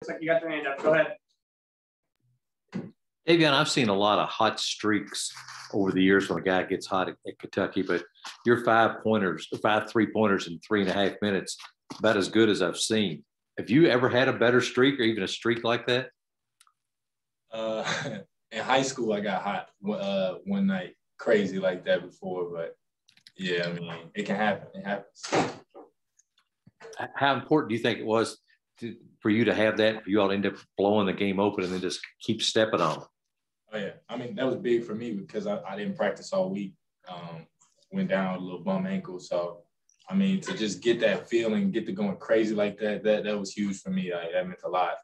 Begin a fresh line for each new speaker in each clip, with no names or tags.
looks like you got your hand up. Go ahead.
Davion, I've seen a lot of hot streaks over the years when a guy gets hot at Kentucky, but your 5 3-pointers in 3.5 minutes, about as good as I've seen. Have you ever had a better streak or even a streak like that?
In high school, I got hot one night, crazy like that before, but yeah, I mean, it can happen. It happens.
How important do you think it was for you to have that, for you all to end up blowing the game open and then just keep stepping on it?
Oh, yeah. I mean, that was big for me because I didn't practice all week. Went down with a little bum ankle. So, I mean, to just get that feeling, get to going crazy like that was huge for me. That meant a lot.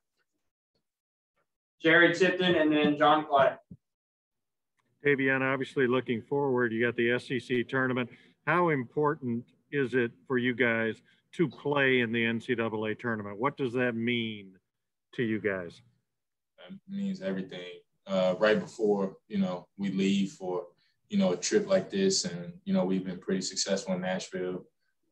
Jared Tipton and then John Clay.
Davion, obviously looking forward, you got the SEC tournament. How important is it for you guys to play in the NCAA tournament? What does that mean to you guys?
It means everything. Right before, we leave for, a trip like this, and, we've been pretty successful in Nashville,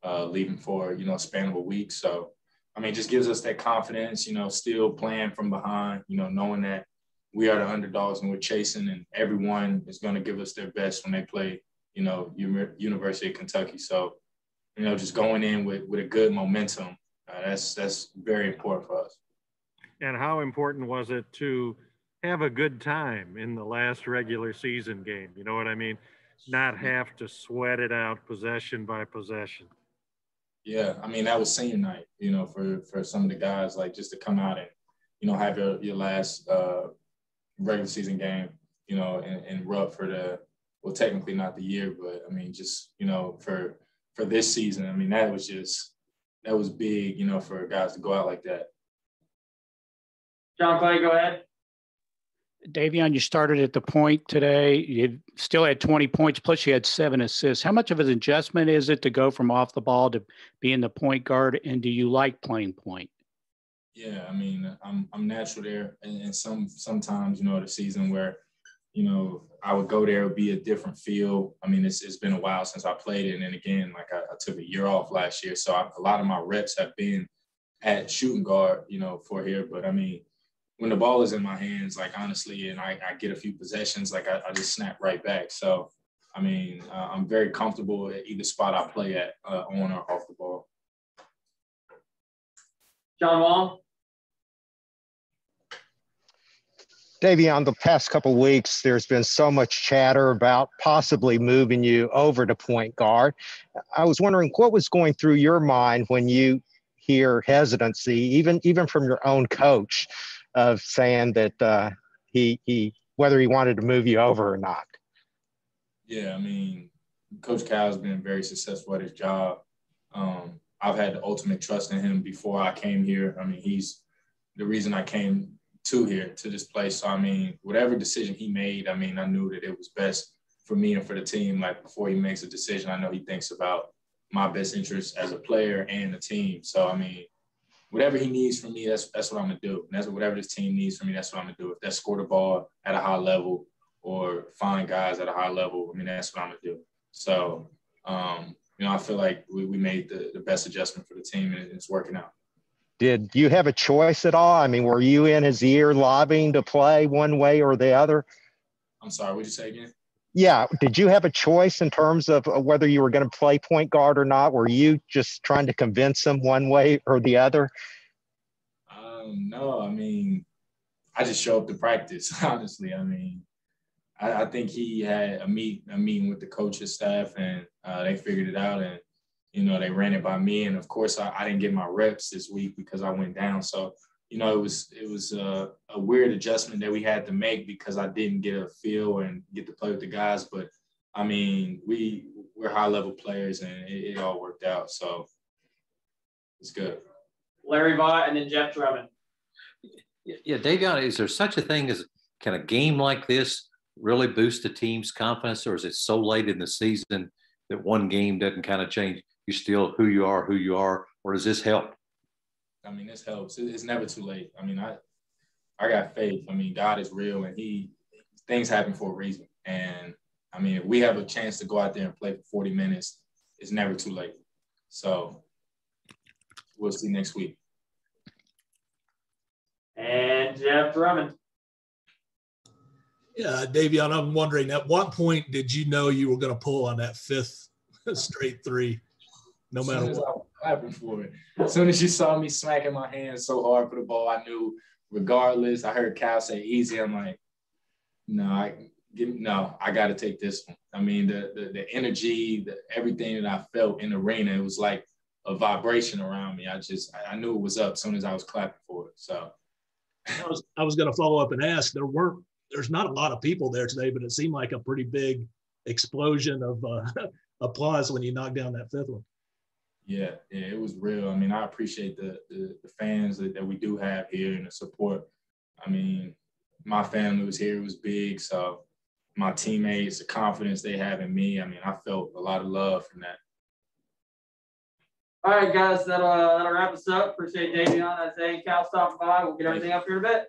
leaving for, a span of a week. So, I mean, it just gives us that confidence, still playing from behind, knowing that we are the underdogs and we're chasing, and everyone is going to give us their best when they play, University of Kentucky. So, just going in with a good momentum, that's very important for us.
And how important was it to have a good time in the last regular season game? You know what I mean? Not have to sweat it out possession by possession.
Yeah, I mean, that was senior night, for some of the guys, like just to come out and, have your last regular season game, and rub for technically not the year, but I mean, just, for this season. I mean, that was big, for guys to go out like that.
John Clay, go ahead.
Davion, you started at the point today. You still had 20 points, plus you had 7 assists. How much of an adjustment is it to go from off the ball to being the point guard, and do you like playing point?
Yeah, I mean, I'm natural there, and sometimes, the season where, I would go there, it would be a different feel. I mean, it's been a while since I played it, and then again, like I took a year off last year, so a lot of my reps have been at shooting guard, for here. But I mean, when the ball is in my hands, like honestly, and I get a few possessions, like I just snap right back. So, I mean, I'm very comfortable at either spot I play at, on or off the ball.
John Wall.
Davion, the past couple of weeks, there's been so much chatter about possibly moving you over to point guard. I was wondering what was going through your mind when you hear hesitancy, even from your own coach, of saying that he whether he wanted to move you over or not.
Yeah, I mean, Coach Cal's been very successful at his job. I've had the ultimate trust in him before I came here. I mean, he's the reason I came to this place. So, I mean, whatever decision he made, I mean, I knew that it was best for me and for the team. Like, before he makes a decision, I know he thinks about my best interest as a player and the team. So, I mean, whatever he needs from me, that's what I'm going to do. And that's whatever this team needs from me, that's what I'm going to do. If that's score the ball at a high level or find guys at a high level, I mean, that's what I'm going to do. So, I feel like we made the best adjustment for the team, and it's working out.
Did you have a choice at all? I mean, were you in his ear lobbying to play one way or the other?
I'm sorry, what did you say again?
Yeah. Did you have a choice in terms of whether you were going to play point guard or not? Were you just trying to convince him one way or the other?
No, I mean, I just show up to practice, honestly. I mean, I think he had a meeting with the coaching staff, and they figured it out, and, they ran it by me. And of course, I didn't get my reps this week because I went down. So, it was a weird adjustment that we had to make because I didn't get a feel and get to play with the guys. But I mean, we're high level players, and it all worked out. So it's good.
Larry Vaught and then Jeff Drummond.
Yeah, Davion, is there such a thing as, can a game like this really boost the team's confidence, or is it so late in the season that one game doesn't kind of change? You're still who you are, or does this help?
I mean, this helps. It's never too late. I mean, I got faith. I mean, God is real, and things happen for a reason. And I mean, if we have a chance to go out there and play for 40 minutes, it's never too late. So we'll see next week.
and Jeff Drummond.
Yeah, Davion, I'm wondering, at what point did you know you were going to pull on that fifth straight three, no matter what?
I was clapping for it. As soon as you saw me smacking my hands so hard for the ball, I knew regardless. I heard Cal say easy. I'm like, no, I got to take this one. I mean, the energy, everything that I felt in the arena, it was like a vibration around me. I knew it was up as soon as I was clapping for it. So
I was going to follow up and ask, there's not a lot of people there today, but it seemed like a pretty big explosion of applause when you knocked down that fifth one.
Yeah, it was real. I mean, I appreciate the fans that we do have here and the support. I mean, my family was here. It was big. So my teammates, the confidence they have in me, I mean, I felt a lot of love from that.
All right, guys, that'll wrap us up. Appreciate Davion, Isaiah, and Cal stopping by. We'll get everything up here in a bit.